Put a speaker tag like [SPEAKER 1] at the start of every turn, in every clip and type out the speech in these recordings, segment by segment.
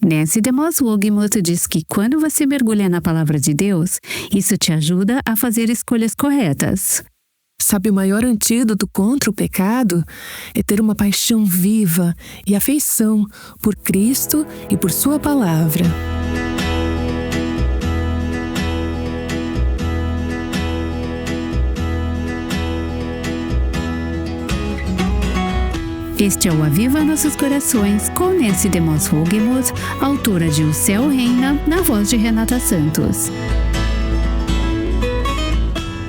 [SPEAKER 1] Nancy DeMoss Wogemuth diz que quando você mergulha na palavra de Deus, isso te ajuda a fazer escolhas corretas.
[SPEAKER 2] Sabe, o maior antídoto contra o pecado é ter uma paixão viva e afeição por Cristo e por Sua palavra.
[SPEAKER 1] Este é o Aviva Nossos Corações, com Nancy DeMoss Wogemuth, autora de O Céu Reina, na voz de Renata Santos.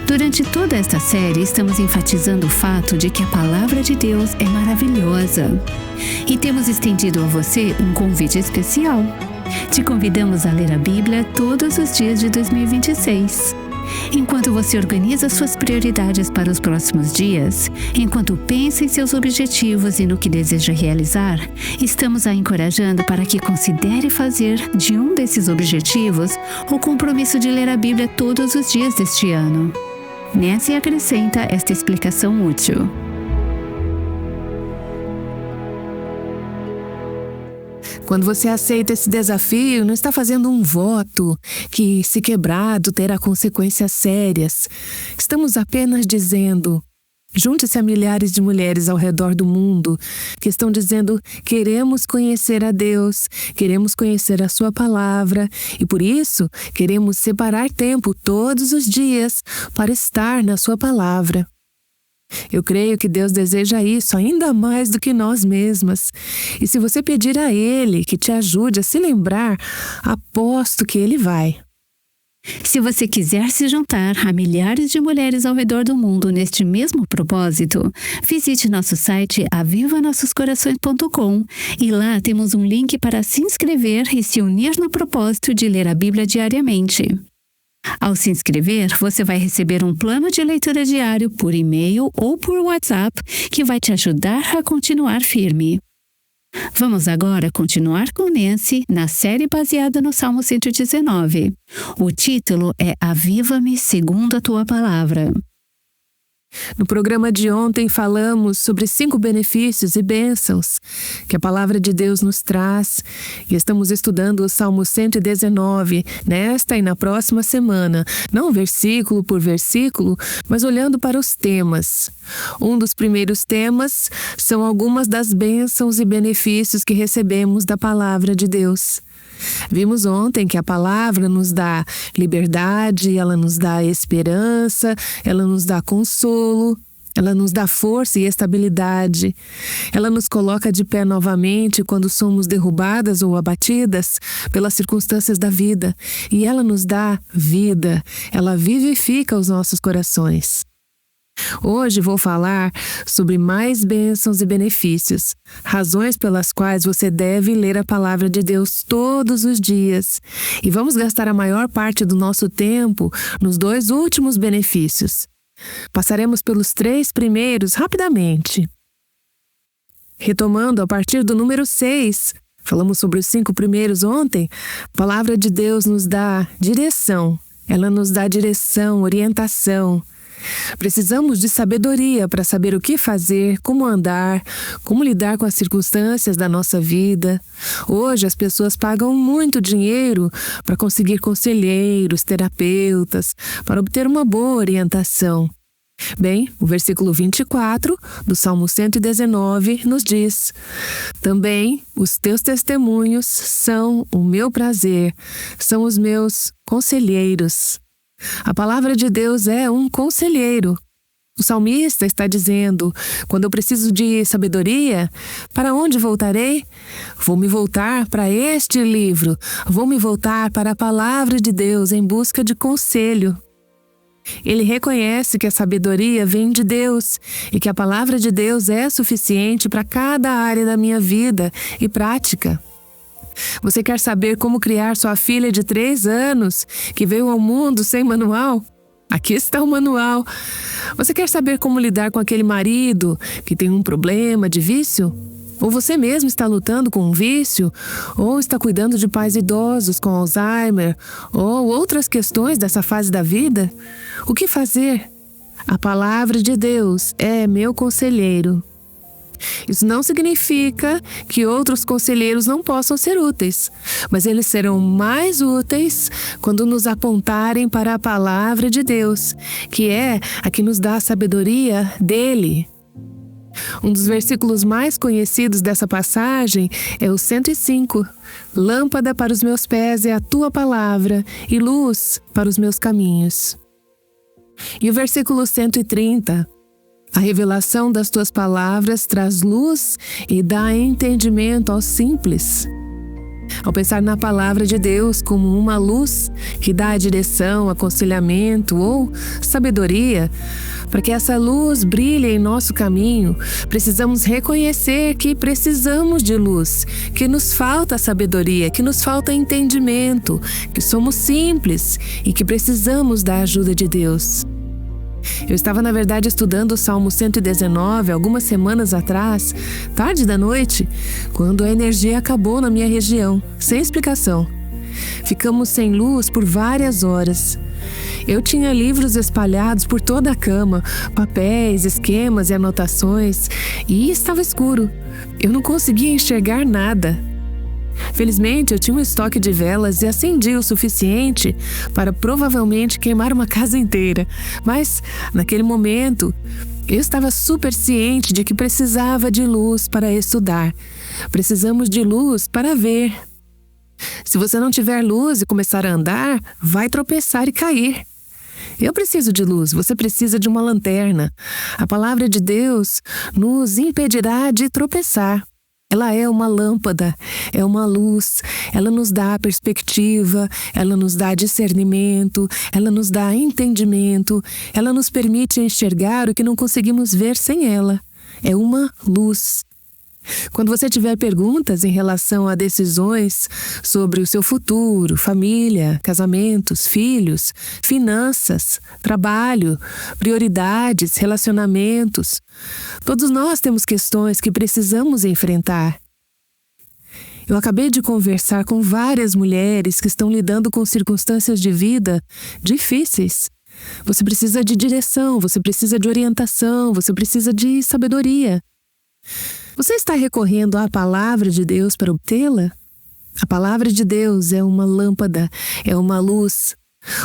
[SPEAKER 1] Durante toda esta série, estamos enfatizando o fato de que a palavra de Deus é maravilhosa. E temos estendido a você um convite especial. Te convidamos a ler a Bíblia todos os dias de 2026. Enquanto você organiza suas prioridades para os próximos dias, enquanto pensa em seus objetivos e no que deseja realizar, estamos a encorajando para que considere fazer de um desses objetivos o compromisso de ler a Bíblia todos os dias deste ano. Nancy acrescenta esta explicação útil.
[SPEAKER 2] Quando você aceita esse desafio, não está fazendo um voto que, se quebrado, terá consequências sérias. Estamos apenas dizendo: junte-se a milhares de mulheres ao redor do mundo que estão dizendo: queremos conhecer a Deus, queremos conhecer a Sua palavra e, por isso, queremos separar tempo todos os dias para estar na Sua palavra. Eu creio que Deus deseja isso ainda mais do que nós mesmas. E se você pedir a Ele que te ajude a se lembrar, aposto que Ele vai.
[SPEAKER 1] Se você quiser se juntar a milhares de mulheres ao redor do mundo neste mesmo propósito, visite nosso site avivanossoscorações.com e lá temos um link para se inscrever e se unir no propósito de ler a Bíblia diariamente. Ao se inscrever, você vai receber um plano de leitura diário por e-mail ou por WhatsApp que vai te ajudar a continuar firme. Vamos agora continuar com Nancy na série baseada no Salmo 119. O título é Aviva-me segundo a Tua Palavra.
[SPEAKER 2] No programa de ontem falamos sobre 5 benefícios e bênçãos que a palavra de Deus nos traz e estamos estudando o Salmo 119 nesta e na próxima semana, não versículo por versículo, mas olhando para os temas. Um dos primeiros temas são algumas das bênçãos e benefícios que recebemos da palavra de Deus. Vimos ontem que a palavra nos dá liberdade, ela nos dá esperança, ela nos dá consolo, ela nos dá força e estabilidade. Ela nos coloca de pé novamente quando somos derrubadas ou abatidas pelas circunstâncias da vida. E ela nos dá vida, ela vivifica os nossos corações. Hoje vou falar sobre mais bênçãos e benefícios, razões pelas quais você deve ler a palavra de Deus todos os dias. E vamos gastar a maior parte do nosso tempo nos 2 últimos benefícios. Passaremos pelos 3 primeiros rapidamente. Retomando a partir do número 6, falamos sobre os 5 primeiros ontem, a palavra de Deus nos dá direção. Ela nos dá direção, orientação. Precisamos de sabedoria para saber o que fazer, como andar, como lidar com as circunstâncias da nossa vida. Hoje as pessoas pagam muito dinheiro para conseguir conselheiros, terapeutas, para obter uma boa orientação. Bem, o versículo 24 do Salmo 119 nos diz: também os teus testemunhos são o meu prazer, são os meus conselheiros. A palavra de Deus é um conselheiro. O salmista está dizendo: quando eu preciso de sabedoria, para onde voltarei? Vou me voltar para este livro, vou me voltar para a palavra de Deus em busca de conselho. Ele reconhece que a sabedoria vem de Deus e que a palavra de Deus é suficiente para cada área da minha vida e prática. Você quer saber como criar sua filha de 3 anos, que veio ao mundo sem manual? Aqui está o manual. Você quer saber como lidar com aquele marido que tem um problema de vício? Ou você mesmo está lutando com um vício? Ou está cuidando de pais idosos com Alzheimer? Ou outras questões dessa fase da vida? O que fazer? A palavra de Deus é meu conselheiro. Isso não significa que outros conselheiros não possam ser úteis, mas eles serão mais úteis quando nos apontarem para a palavra de Deus, que é a que nos dá a sabedoria dele. Um dos versículos mais conhecidos dessa passagem é o 105. Lâmpada para os meus pés é a tua palavra e luz para os meus caminhos. E o versículo 130. A revelação das tuas palavras traz luz e dá entendimento aos simples. Ao pensar na palavra de Deus como uma luz que dá direção, aconselhamento ou sabedoria, para que essa luz brilhe em nosso caminho, precisamos reconhecer que precisamos de luz, que nos falta sabedoria, que nos falta entendimento, que somos simples e que precisamos da ajuda de Deus. Eu estava, na verdade, estudando o Salmo 119 algumas semanas atrás, tarde da noite, quando a energia acabou na minha região, sem explicação. Ficamos sem luz por várias horas. Eu tinha livros espalhados por toda a cama, papéis, esquemas e anotações, e estava escuro. Eu não conseguia enxergar nada. Felizmente, eu tinha um estoque de velas e acendi o suficiente para provavelmente queimar uma casa inteira. Mas, naquele momento, eu estava super ciente de que precisava de luz para estudar. Precisamos de luz para ver. Se você não tiver luz e começar a andar, vai tropeçar e cair. Eu preciso de luz, você precisa de uma lanterna. A palavra de Deus nos impedirá de tropeçar. Ela é uma lâmpada, é uma luz, ela nos dá perspectiva, ela nos dá discernimento, ela nos dá entendimento, ela nos permite enxergar o que não conseguimos ver sem ela. É uma luz. Quando você tiver perguntas em relação a decisões sobre o seu futuro, família, casamentos, filhos, finanças, trabalho, prioridades, relacionamentos, todos nós temos questões que precisamos enfrentar. Eu acabei de conversar com várias mulheres que estão lidando com circunstâncias de vida difíceis. Você precisa de direção, você precisa de orientação, você precisa de sabedoria. Você está recorrendo à palavra de Deus para obtê-la? A palavra de Deus é uma lâmpada, é uma luz.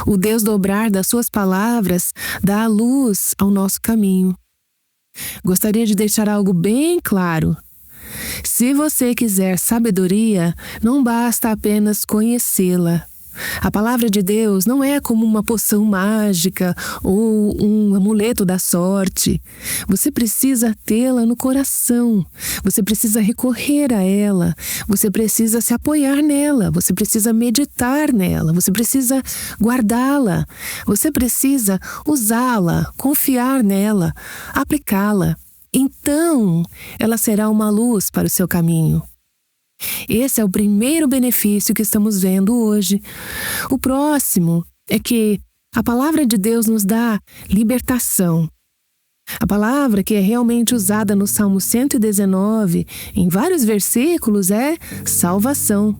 [SPEAKER 2] O desdobrar das suas palavras dá luz ao nosso caminho. Gostaria de deixar algo bem claro. Se você quiser sabedoria, não basta apenas conhecê-la. A palavra de Deus não é como uma poção mágica ou um amuleto da sorte. Você precisa tê-la no coração. Você precisa recorrer a ela. Você precisa se apoiar nela. Você precisa meditar nela. Você precisa guardá-la. Você precisa usá-la, confiar nela, aplicá-la. Então, ela será uma luz para o seu caminho. Esse é o primeiro benefício que estamos vendo hoje. O próximo é que a palavra de Deus nos dá libertação. A palavra que é realmente usada no Salmo 119, em vários versículos, é salvação.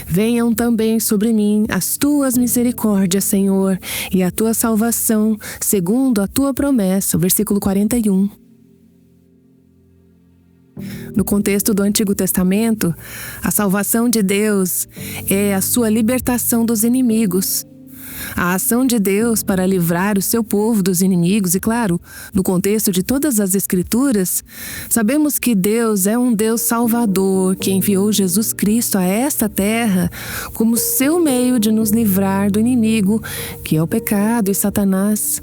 [SPEAKER 2] Venham também sobre mim as tuas misericórdias, Senhor, e a tua salvação, segundo a tua promessa. Versículo 41. No contexto do Antigo Testamento, a salvação de Deus é a sua libertação dos inimigos. A ação de Deus para livrar o seu povo dos inimigos, e claro, no contexto de todas as Escrituras, sabemos que Deus é um Deus salvador que enviou Jesus Cristo a esta terra como seu meio de nos livrar do inimigo, que é o pecado e Satanás.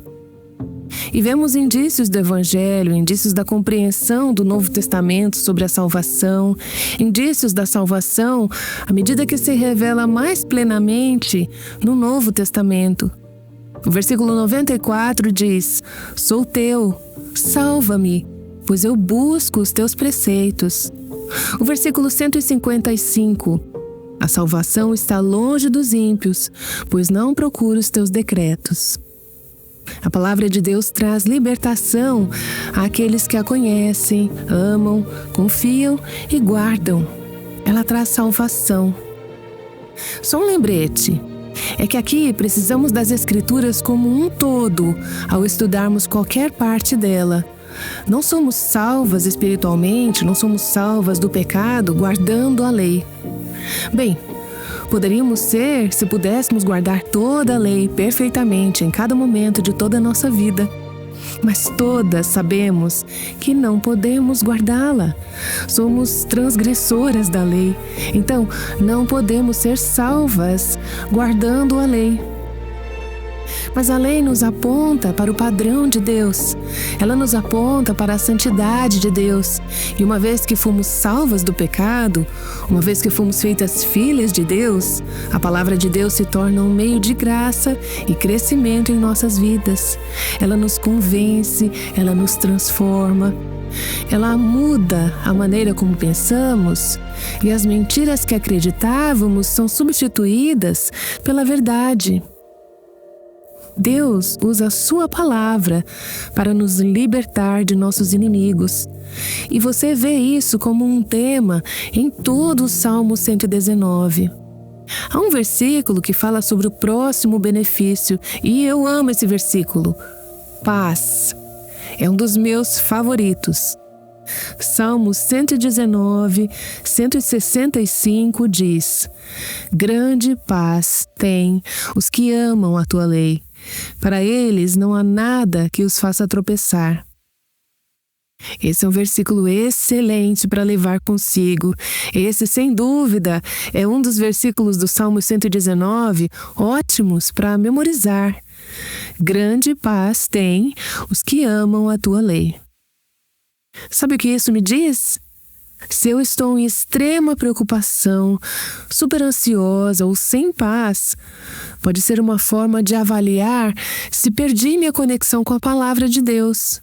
[SPEAKER 2] E vemos indícios do Evangelho, indícios da compreensão do Novo Testamento sobre a salvação, indícios da salvação à medida que se revela mais plenamente no Novo Testamento. O versículo 94 diz: Sou teu, salva-me, pois eu busco os teus preceitos. O versículo 155: A salvação está longe dos ímpios, pois não procuro os teus decretos. A palavra de Deus traz libertação àqueles que a conhecem, amam, confiam e guardam. Ela traz salvação. Só um lembrete, é que aqui precisamos das Escrituras como um todo ao estudarmos qualquer parte dela. não somos salvas espiritualmente, não somos salvas do pecado guardando a lei. Bem, poderíamos ser se pudéssemos guardar toda a lei perfeitamente em cada momento de toda a nossa vida. Mas todas sabemos que não podemos guardá-la. Somos transgressoras da lei. Então, não podemos ser salvas guardando a lei. Mas a lei nos aponta para o padrão de Deus. Ela nos aponta para a santidade de Deus. E uma vez que fomos salvas do pecado, uma vez que fomos feitas filhas de Deus, a palavra de Deus se torna um meio de graça e crescimento em nossas vidas. Ela nos convence, ela nos transforma. Ela muda a maneira como pensamos e as mentiras que acreditávamos são substituídas pela verdade. Deus usa a sua palavra para nos libertar de nossos inimigos. E você vê isso como um tema em todo o Salmo 119. Há um versículo que fala sobre o próximo benefício, e eu amo esse versículo. Paz. É um dos meus favoritos. Salmo 119, 165 diz: Grande paz têm os que amam a tua lei. Para eles não há nada que os faça tropeçar. Esse é um versículo excelente para levar consigo. Esse, sem dúvida, é um dos versículos do Salmo 119 ótimos para memorizar. Grande paz têm os que amam a tua lei. Sabe o que isso me diz? Se eu estou em extrema preocupação, super ansiosa ou sem paz, pode ser uma forma de avaliar se perdi minha conexão com a palavra de Deus.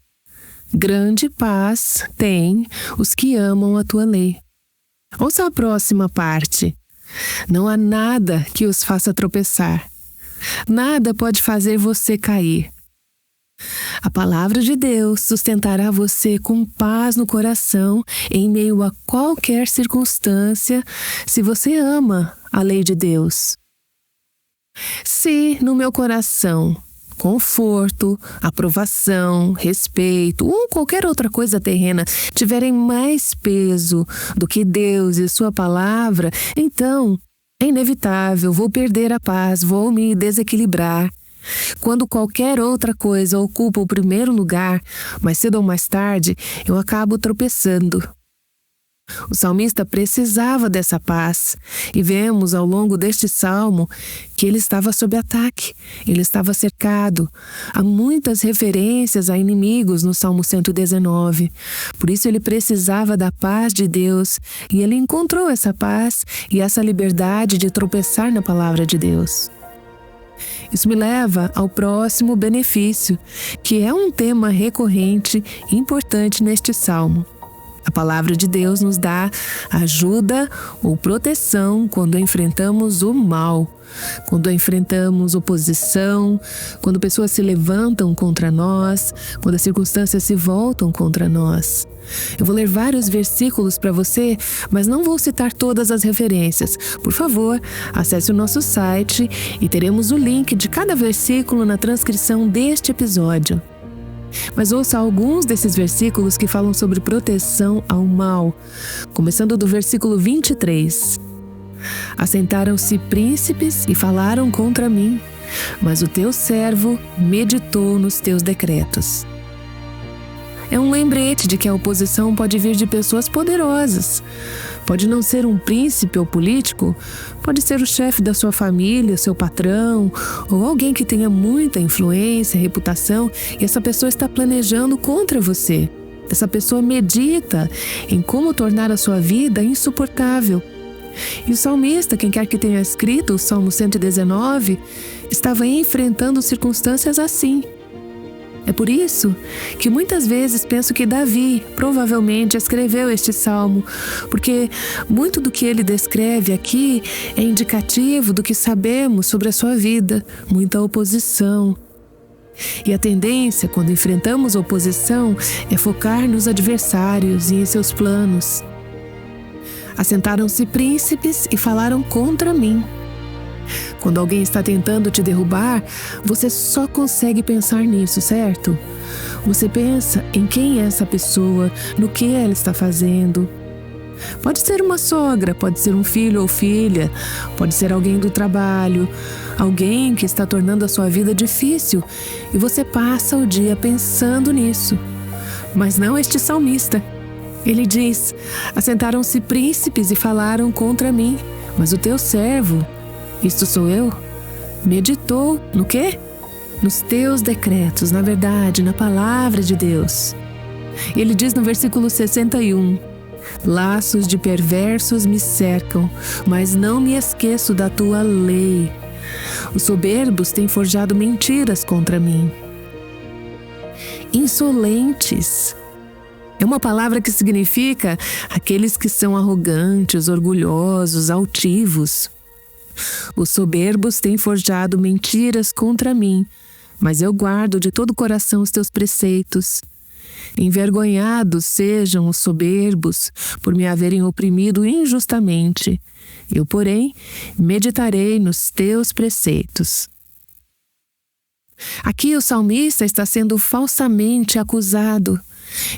[SPEAKER 2] Grande paz têm os que amam a tua lei. Ouça a próxima parte. Não há nada que os faça tropeçar. Nada pode fazer você cair. A palavra de Deus sustentará você com paz no coração em meio a qualquer circunstância, se você ama a lei de Deus. Se no meu coração conforto, aprovação, respeito ou qualquer outra coisa terrena tiverem mais peso do que Deus e sua palavra, então é inevitável, vou perder a paz, vou me desequilibrar. Quando qualquer outra coisa ocupa o primeiro lugar, mais cedo ou mais tarde, eu acabo tropeçando. O salmista precisava dessa paz, e vemos ao longo deste salmo que ele estava sob ataque, ele estava cercado. Há muitas referências a inimigos no Salmo 119, por isso ele precisava da paz de Deus, e ele encontrou essa paz e essa liberdade de tropeçar na palavra de Deus. Isso me leva ao próximo benefício, que é um tema recorrente e importante neste salmo. A palavra de Deus nos dá ajuda ou proteção quando enfrentamos o mal, quando enfrentamos oposição, quando pessoas se levantam contra nós, quando as circunstâncias se voltam contra nós. Eu vou ler vários versículos para você, mas não vou citar todas as referências. Por favor, acesse o nosso site e teremos o link de cada versículo na transcrição deste episódio. Mas ouça alguns desses versículos que falam sobre proteção ao mal, começando do versículo 23. Assentaram-se príncipes e falaram contra mim, mas o teu servo meditou nos teus decretos. É um lembrete de que a oposição pode vir de pessoas poderosas. Pode não ser um príncipe ou político, pode ser o chefe da sua família, seu patrão, ou alguém que tenha muita influência, reputação, e essa pessoa está planejando contra você. Essa pessoa medita em como tornar a sua vida insuportável. E o salmista, quem quer que tenha escrito o Salmo 119, estava enfrentando circunstâncias assim. É por isso que muitas vezes penso que Davi provavelmente escreveu este salmo, porque muito do que ele descreve aqui é indicativo do que sabemos sobre a sua vida, muita oposição. E a tendência, quando enfrentamos oposição, é focar nos adversários e em seus planos. Assentaram-se príncipes e falaram contra mim. Quando alguém está tentando te derrubar, você só consegue pensar nisso, certo? Você pensa em quem é essa pessoa, no que ela está fazendo. Pode ser uma sogra, pode ser um filho ou filha, pode ser alguém do trabalho, alguém que está tornando a sua vida difícil e você passa o dia pensando nisso. Mas não este salmista. Ele diz: assentaram-se príncipes e falaram contra mim, mas o teu servo, isto sou eu, meditou no quê? Nos teus decretos, na verdade, na palavra de Deus. Ele diz no versículo 61, laços de perversos me cercam, mas não me esqueço da tua lei. Os soberbos têm forjado mentiras contra mim. Insolentes é uma palavra que significa aqueles que são arrogantes, orgulhosos, altivos. Os soberbos têm forjado mentiras contra mim, mas eu guardo de todo o coração os teus preceitos. Envergonhados sejam os soberbos por me haverem oprimido injustamente. Eu, porém, meditarei nos teus preceitos. Aqui o salmista está sendo falsamente acusado.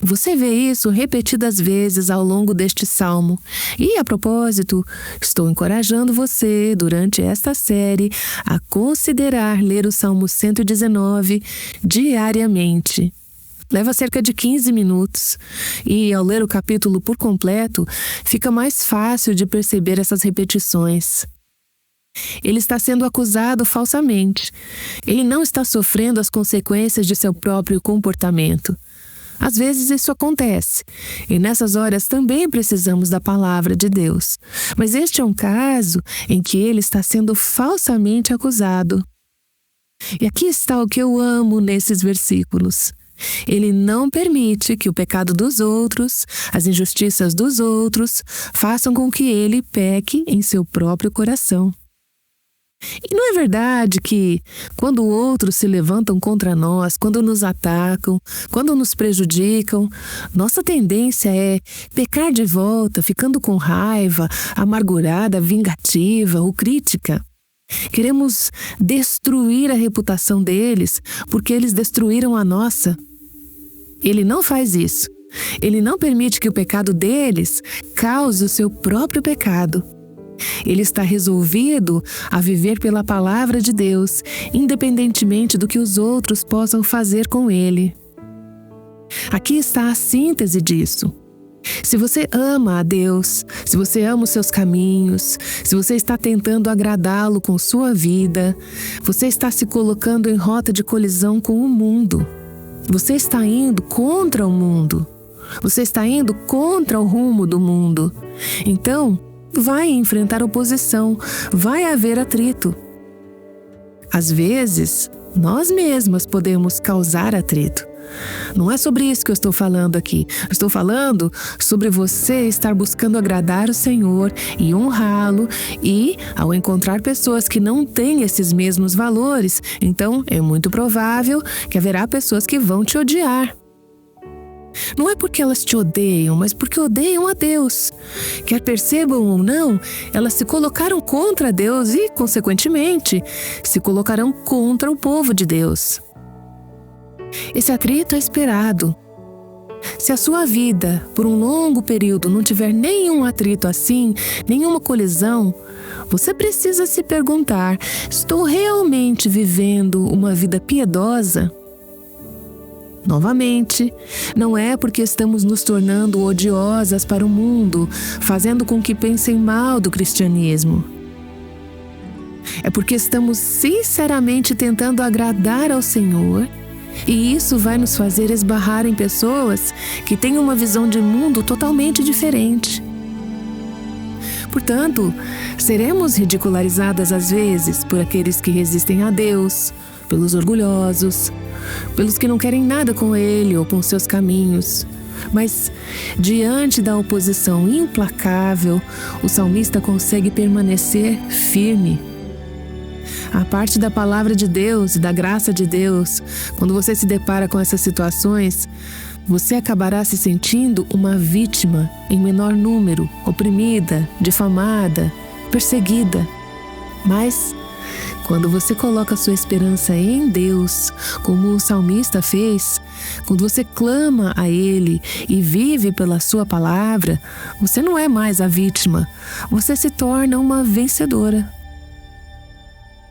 [SPEAKER 2] Você vê isso repetidas vezes ao longo deste salmo. E, a propósito, estou encorajando você, durante esta série, a considerar ler o Salmo 119 diariamente. Leva cerca de 15 minutos. E, ao ler o capítulo por completo, fica mais fácil de perceber essas repetições. Ele está sendo acusado falsamente. Ele não está sofrendo as consequências de seu próprio comportamento. Às vezes isso acontece, e nessas horas também precisamos da palavra de Deus. Mas este é um caso em que ele está sendo falsamente acusado. E aqui está o que eu amo nesses versículos. Ele não permite que o pecado dos outros, as injustiças dos outros, façam com que ele peque em seu próprio coração. E não é verdade que, quando outros se levantam contra nós, quando nos atacam, quando nos prejudicam, nossa tendência é pecar de volta, ficando com raiva, amargurada, vingativa ou crítica? Queremos destruir a reputação deles porque eles destruíram a nossa. Ele não faz isso. Ele não permite que o pecado deles cause o seu próprio pecado. Ele está resolvido a viver pela palavra de Deus, independentemente do que os outros possam fazer com ele. Aqui está a síntese disso. Se você ama a Deus, se você ama os seus caminhos, se você está tentando agradá-lo com sua vida, você está se colocando em rota de colisão com o mundo. Você está indo contra o mundo. Você está indo contra o rumo do mundo. Então, vai enfrentar oposição, vai haver atrito. Às vezes, nós mesmas podemos causar atrito. Não é sobre isso que eu estou falando aqui. Eu estou falando sobre você estar buscando agradar o Senhor e honrá-lo, e, ao encontrar pessoas que não têm esses mesmos valores, então é muito provável que haverá pessoas que vão te odiar. Não é porque elas te odeiam, mas porque odeiam a Deus. Quer percebam ou não, elas se colocaram contra Deus e, consequentemente, se colocarão contra o povo de Deus. Esse atrito é esperado. Se a sua vida, por um longo período, não tiver nenhum atrito assim, nenhuma colisão, você precisa se perguntar: estou realmente vivendo uma vida piedosa? Novamente, não é porque estamos nos tornando odiosas para o mundo, fazendo com que pensem mal do cristianismo. É porque estamos sinceramente tentando agradar ao Senhor, e isso vai nos fazer esbarrar em pessoas que têm uma visão de mundo totalmente diferente. Portanto, seremos ridicularizadas às vezes por aqueles que resistem a Deus, pelos orgulhosos, pelos que não querem nada com Ele ou com seus caminhos. Mas, diante da oposição implacável, o salmista consegue permanecer firme. A parte da palavra de Deus e da graça de Deus, quando você se depara com essas situações, você acabará se sentindo uma vítima em menor número, oprimida, difamada, perseguida. Mas quando você coloca sua esperança em Deus, como o salmista fez, quando você clama a Ele e vive pela sua palavra, você não é mais a vítima, você se torna uma vencedora.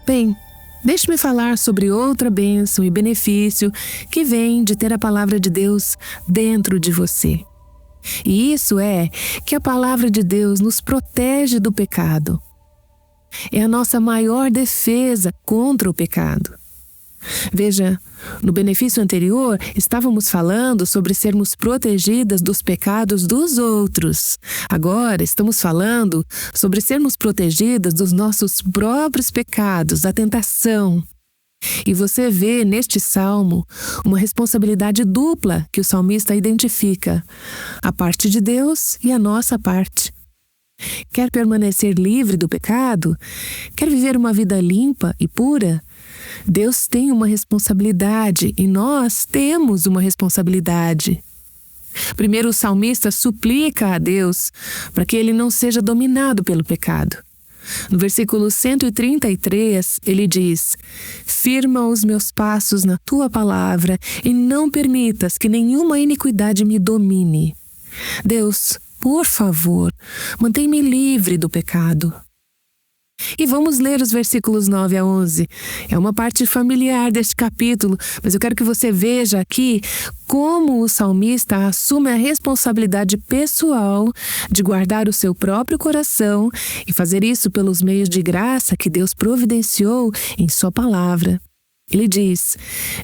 [SPEAKER 2] Bem, deixe-me falar sobre outra bênção e benefício que vem de ter a palavra de Deus dentro de você. E isso é que a palavra de Deus nos protege do pecado. É a nossa maior defesa contra o pecado. Veja, no benefício anterior, estávamos falando sobre sermos protegidas dos pecados dos outros. Agora, estamos falando sobre sermos protegidas dos nossos próprios pecados, da tentação. E você vê neste salmo uma responsabilidade dupla que o salmista identifica: a parte de Deus e a nossa parte. Quer permanecer livre do pecado? Quer viver uma vida limpa e pura? Deus tem uma responsabilidade e nós temos uma responsabilidade. Primeiro, o salmista suplica a Deus para que ele não seja dominado pelo pecado. No versículo 133, ele diz: firma os meus passos na tua palavra e não permitas que nenhuma iniquidade me domine. Deus, por favor, mantém-me livre do pecado. E vamos ler os versículos 9 a 11. É uma parte familiar deste capítulo, mas eu quero que você veja aqui como o salmista assume a responsabilidade pessoal de guardar o seu próprio coração e fazer isso pelos meios de graça que Deus providenciou em sua palavra. Ele diz: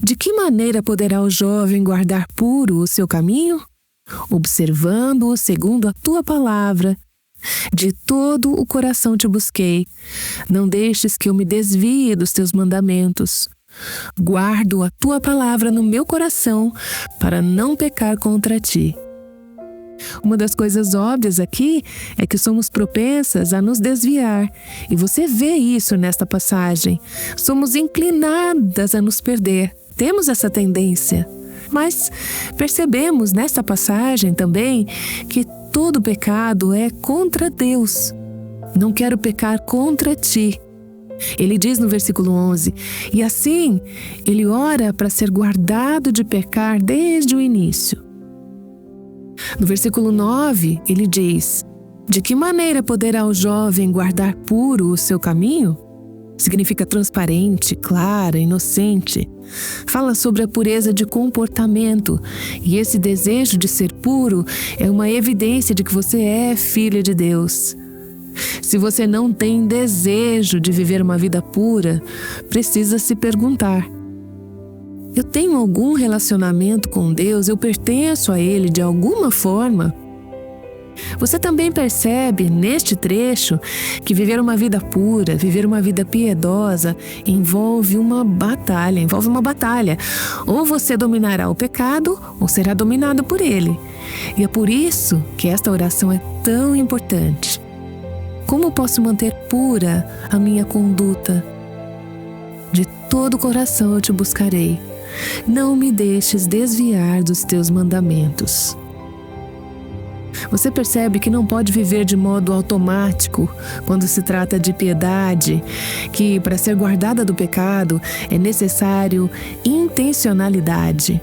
[SPEAKER 2] de que maneira poderá o jovem guardar puro o seu caminho? Observando-o segundo a tua palavra. De todo o coração te busquei. Não deixes que eu me desvie dos teus mandamentos. Guardo a tua palavra no meu coração para não pecar contra ti. Uma das coisas óbvias aqui é que somos propensas a nos desviar. E você vê isso nesta passagem. Somos inclinadas a nos perder. Temos essa tendência. Mas percebemos nesta passagem também que todo pecado é contra Deus. Não quero pecar contra ti. Ele diz no versículo 11, e assim ele ora para ser guardado de pecar desde o início. No versículo 9, ele diz: de que maneira poderá o jovem guardar puro o seu caminho? Significa transparente, clara, inocente. Fala sobre a pureza de comportamento. E esse desejo de ser puro é uma evidência de que você é filha de Deus. Se você não tem desejo de viver uma vida pura, precisa se perguntar: eu tenho algum relacionamento com Deus? Eu pertenço a Ele de alguma forma? Você também percebe neste trecho que viver uma vida pura, viver uma vida piedosa, envolve uma batalha. Ou você dominará o pecado, ou será dominado por ele. E é por isso que esta oração é tão importante. Como posso manter pura a minha conduta? De todo o coração eu te buscarei. Não me deixes desviar dos teus mandamentos. Você percebe que não pode viver de modo automático quando se trata de piedade, que para ser guardada do pecado é necessário intencionalidade.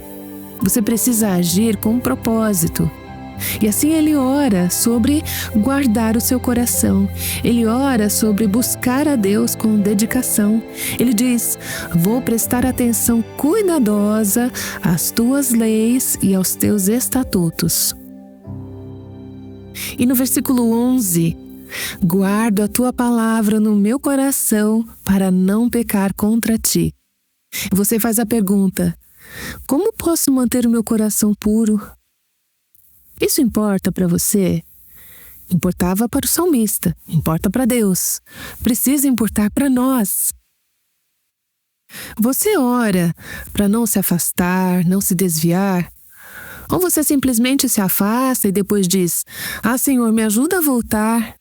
[SPEAKER 2] Você precisa agir com propósito. E assim ele ora sobre guardar o seu coração. Ele ora sobre buscar a Deus com dedicação. Ele diz: vou prestar atenção cuidadosa às tuas leis e aos teus estatutos. E no versículo 11, guardo a tua palavra no meu coração para não pecar contra ti. Você faz a pergunta: como posso manter o meu coração puro? Isso importa para você? Importava para o salmista, importa para Deus, precisa importar para nós. Você ora para não se afastar, não se desviar? Ou você simplesmente se afasta e depois diz: ah, Senhor, me ajuda a voltar?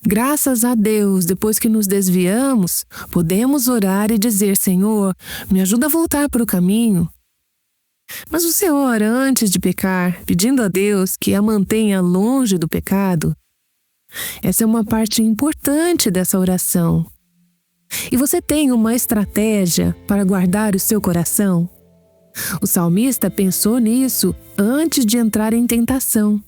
[SPEAKER 2] Graças a Deus, depois que nos desviamos, podemos orar e dizer: Senhor, me ajuda a voltar para o caminho. Mas você ora antes de pecar, pedindo a Deus que a mantenha longe do pecado? Essa é uma parte importante dessa oração. E você tem uma estratégia para guardar o seu coração? O salmista pensou nisso antes de entrar em tentação.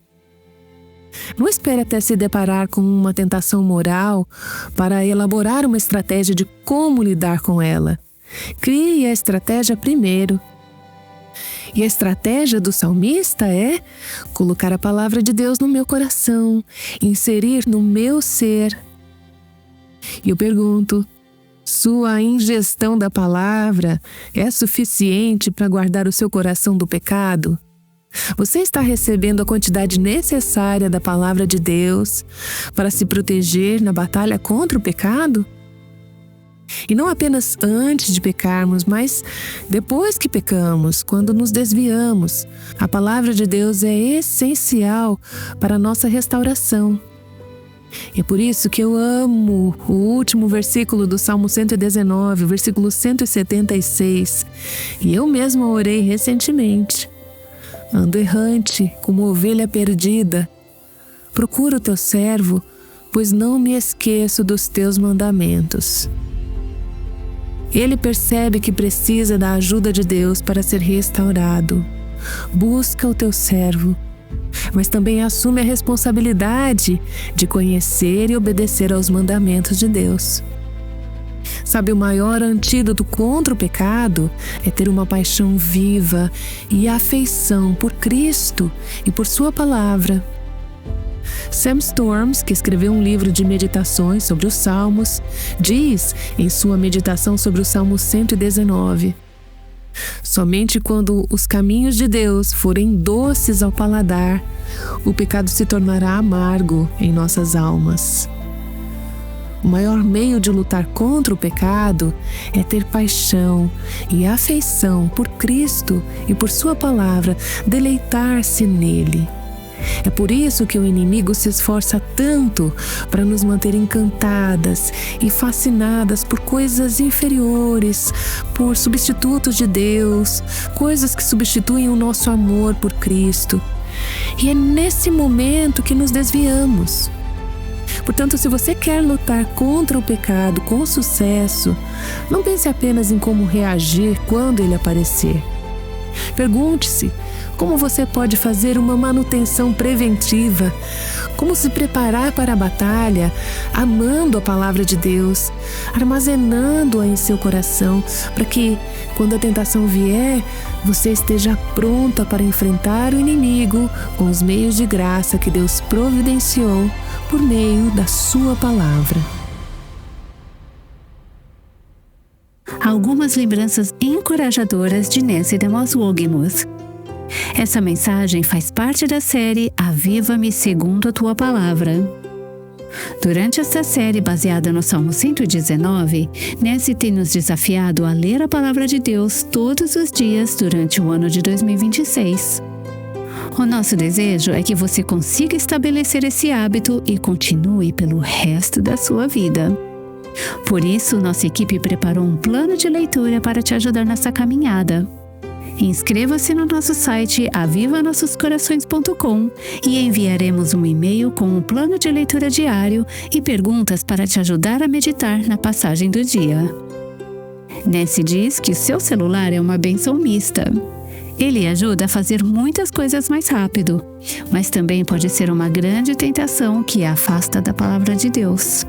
[SPEAKER 2] Não espere até se deparar com uma tentação moral para elaborar uma estratégia de como lidar com ela. Crie a estratégia primeiro. E a estratégia do salmista é colocar a palavra de Deus no meu coração, inserir no meu ser. E eu pergunto, sua ingestão da palavra é suficiente para guardar o seu coração do pecado? Você está recebendo a quantidade necessária da palavra de Deus para se proteger na batalha contra o pecado? E não apenas antes de pecarmos, mas depois que pecamos, quando nos desviamos. A palavra de Deus é essencial para a nossa restauração. É por isso que eu amo o último versículo do Salmo 119, versículo 176. E eu mesma orei recentemente. Ando errante, como ovelha perdida. Procura o teu servo, pois não me esqueço dos teus mandamentos. Ele percebe que precisa da ajuda de Deus para ser restaurado. Busca o teu servo, mas também assume a responsabilidade de conhecer e obedecer aos mandamentos de Deus. Sabe, o maior antídoto contra o pecado é ter uma paixão viva e afeição por Cristo e por sua palavra. Sam Storms, que escreveu um livro de meditações sobre os Salmos, diz em sua meditação sobre o Salmo 119: somente quando os caminhos de Deus forem doces ao paladar, o pecado se tornará amargo em nossas almas. O maior meio de lutar contra o pecado é ter paixão e afeição por Cristo e por sua palavra, deleitar-se nele. É por isso que o inimigo se esforça tanto para nos manter encantadas e fascinadas por coisas inferiores, por substitutos de Deus, coisas que substituem o nosso amor por Cristo. E é nesse momento que nos desviamos. Portanto, se você quer lutar contra o pecado com sucesso, não pense apenas em como reagir quando ele aparecer. Pergunte-se como você pode fazer uma manutenção preventiva, como se preparar para a batalha, amando a palavra de Deus, armazenando-a em seu coração, para que, quando a tentação vier, você esteja pronta para enfrentar o inimigo com os meios de graça que Deus providenciou por meio da sua palavra.
[SPEAKER 1] Algumas lembranças encorajadoras de Nancy DeMoss Wolgemuth. Essa mensagem faz parte da série Aviva-me segundo a tua palavra. Durante esta série baseada no Salmo 119, Nancy tem nos desafiado a ler a palavra de Deus todos os dias durante o ano de 2026. O nosso desejo é que você consiga estabelecer esse hábito e continue pelo resto da sua vida. Por isso, nossa equipe preparou um plano de leitura para te ajudar nessa caminhada. Inscreva-se no nosso site avivanossoscorações.com e enviaremos um e-mail com um plano de leitura diário e perguntas para te ajudar a meditar na passagem do dia. Nancy diz que o seu celular é uma bênção mista. Ele ajuda a fazer muitas coisas mais rápido, mas também pode ser uma grande tentação que a afasta da palavra de Deus.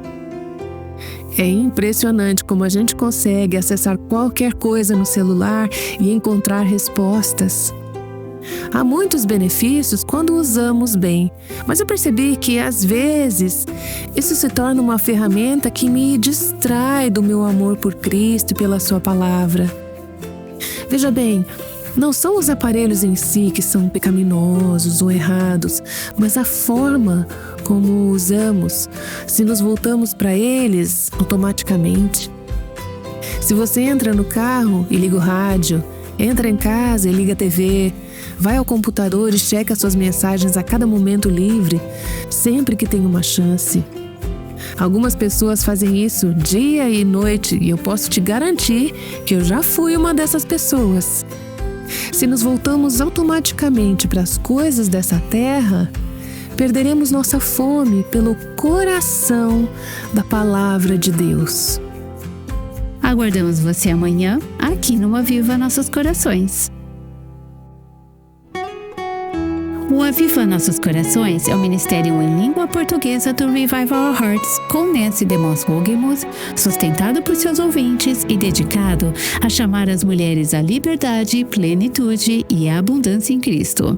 [SPEAKER 2] É impressionante como a gente consegue acessar qualquer coisa no celular e encontrar respostas. Há muitos benefícios quando usamos bem, mas eu percebi que, às vezes, isso se torna uma ferramenta que me distrai do meu amor por Cristo e pela sua palavra. Veja bem, não são os aparelhos em si que são pecaminosos ou errados, mas a forma como usamos, se nos voltamos para eles automaticamente. Se você entra no carro e liga o rádio, entra em casa e liga a TV, vai ao computador e checa suas mensagens a cada momento livre, sempre que tem uma chance. Algumas pessoas fazem isso dia e noite e eu posso te garantir que eu já fui uma dessas pessoas. Se nos voltamos automaticamente para as coisas dessa terra, perderemos nossa fome pelo coração da palavra de Deus.
[SPEAKER 1] Aguardamos você amanhã, aqui no Aviva Nossos Corações. O Aviva Nossos Corações é o ministério em língua portuguesa do Revive Our Hearts, com Nancy DeMoss Wogemuth, sustentado por seus ouvintes e dedicado a chamar as mulheres à liberdade, plenitude e abundância em Cristo.